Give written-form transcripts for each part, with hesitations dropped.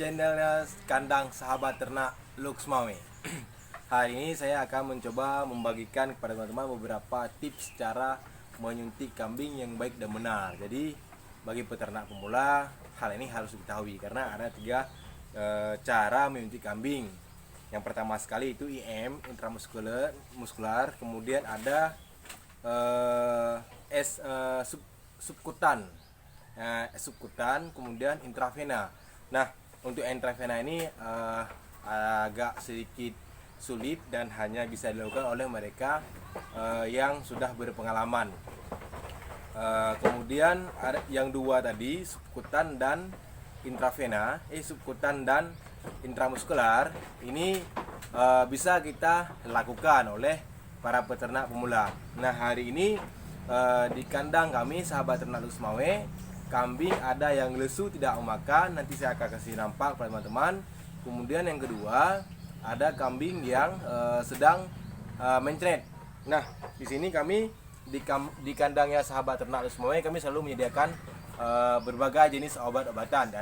channelnya Kandang Sahabat Ternak Luxmawe. Hari ini saya akan mencoba membagikan kepada teman-teman beberapa tips cara menyuntik kambing yang baik dan benar. Jadi bagi peternak pemula hal ini harus diketahui karena ada tiga cara menyuntik kambing. Yang pertama sekali itu IM, intramuskular, kemudian ada subkutan, kemudian intravena. Nah, untuk intravena ini agak sedikit sulit dan hanya bisa dilakukan oleh mereka yang sudah berpengalaman. Kemudian ada yang dua tadi, subkutan dan intravena, subkutan dan intramuskular. Ini bisa kita lakukan oleh para peternak pemula. Nah, hari ini di kandang kami Sahabat Ternak Luxmawe, kambing ada yang lesu tidak mau makan. Nanti saya akan kasih nampak pada teman-teman. Kemudian yang kedua ada kambing yang sedang mencret. Nah, di sini kami di kandangnya Sahabat Ternak Luxmawe kami selalu menyediakan berbagai jenis obat-obatan. Di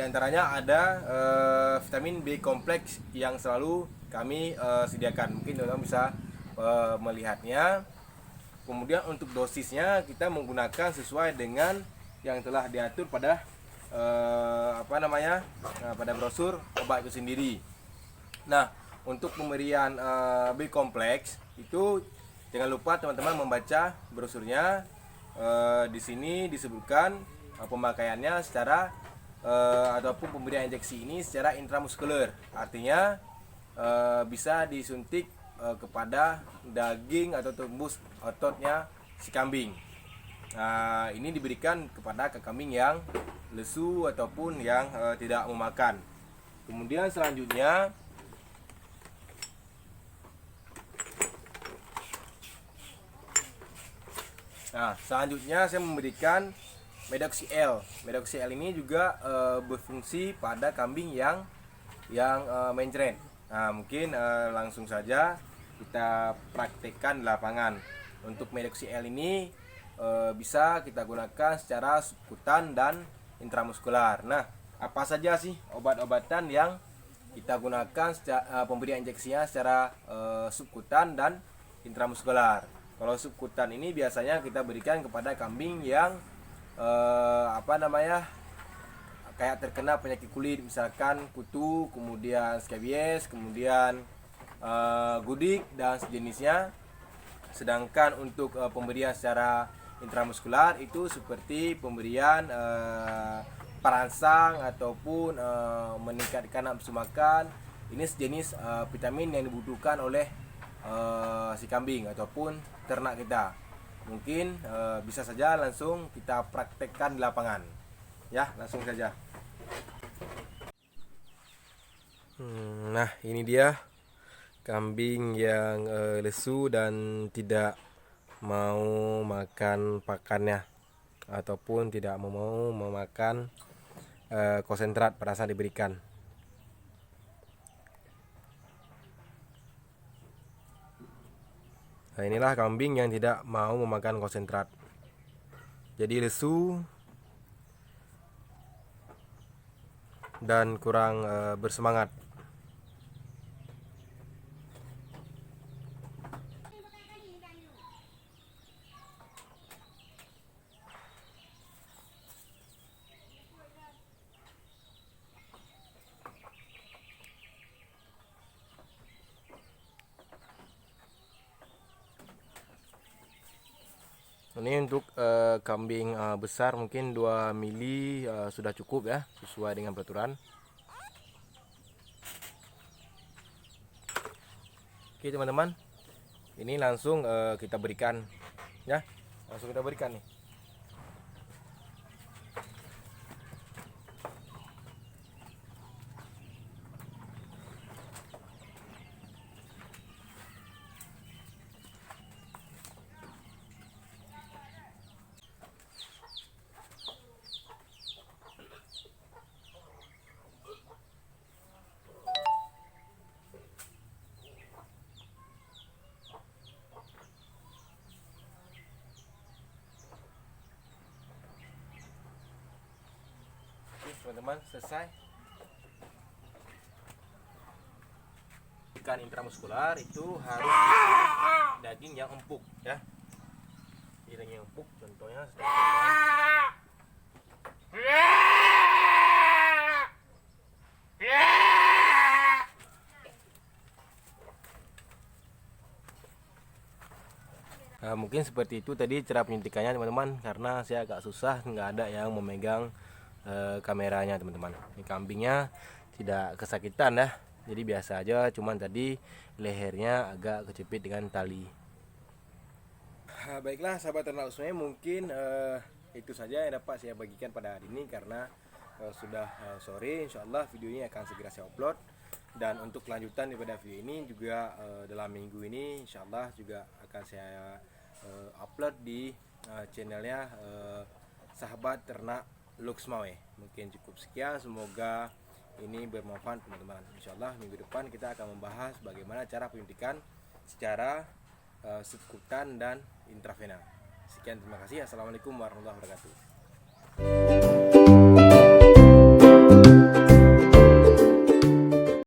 antaranya ada vitamin B kompleks yang selalu kami sediakan. Mungkin teman-teman bisa melihatnya. Kemudian untuk dosisnya kita menggunakan sesuai dengan yang telah diatur pada pada brosur obat itu sendiri. Nah, untuk pemberian B kompleks itu jangan lupa teman-teman membaca brosurnya. Di sini disebutkan pemakaiannya secara ataupun pemberian injeksi ini secara intramuskuler, artinya bisa disuntik kepada daging atau tembus ototnya si kambing. Nah, ini diberikan kepada kambing yang lesu ataupun yang tidak mau makan. Kemudian selanjutnya saya memberikan Medoxy L. Medoxy L ini juga berfungsi pada kambing yang mencret. Nah, mungkin langsung saja kita praktekkan di lapangan. Untuk Medoxy L ini bisa kita gunakan secara subkutan dan intramuskular. Nah, apa saja sih obat-obatan yang kita gunakan pemberian injeksinya secara subkutan dan intramuskular? Kalau subkutan ini biasanya kita berikan kepada kambing yang kayak terkena penyakit kulit, misalkan kutu, kemudian skabies, kemudian gudik dan sejenisnya. Sedangkan untuk pemberian secara intramuskular itu seperti pemberian perangsang ataupun meningkatkan nafsu makan. Ini sejenis vitamin yang dibutuhkan oleh si kambing ataupun ternak kita. Mungkin bisa saja langsung kita praktekkan di lapangan. Ya, langsung saja. Nah, ini dia kambing yang lesu dan tidak mau makan pakannya ataupun tidak mau memakan konsentrat pada saat diberikan. Nah, inilah kambing yang tidak mau memakan konsentrat. Jadi lesu dan kurang bersemangat. Ini untuk kambing besar mungkin 2 mili sudah cukup ya, sesuai dengan peraturan. Oke teman-teman, ini langsung kita berikan ya, langsung kita berikan nih. teman-teman, selesai. Ikan intramuskular itu harus daging yang empuk ya. Daging yang empuk contohnya nah, mungkin seperti itu tadi cara penyuntikannya teman-teman, karena saya agak susah, nggak ada yang memegang kameranya teman-teman. Ini kambingnya tidak kesakitan ya, jadi biasa aja, cuman tadi lehernya agak kecepit dengan tali. Baiklah sahabat ternak semuanya, mungkin itu saja yang dapat saya bagikan pada hari ini, karena sudah sore. Insyaallah video ini akan segera saya upload, dan untuk kelanjutan daripada video ini juga dalam minggu ini insyaallah juga akan saya upload di channelnya sahabat ternak Luxmawe. Mungkin cukup sekian, semoga ini bermanfaat teman-teman. Insyaallah minggu depan kita akan membahas bagaimana cara penyuntikan secara subkutan dan intravena. Sekian, terima kasih. Assalamualaikum warahmatullahi wabarakatuh.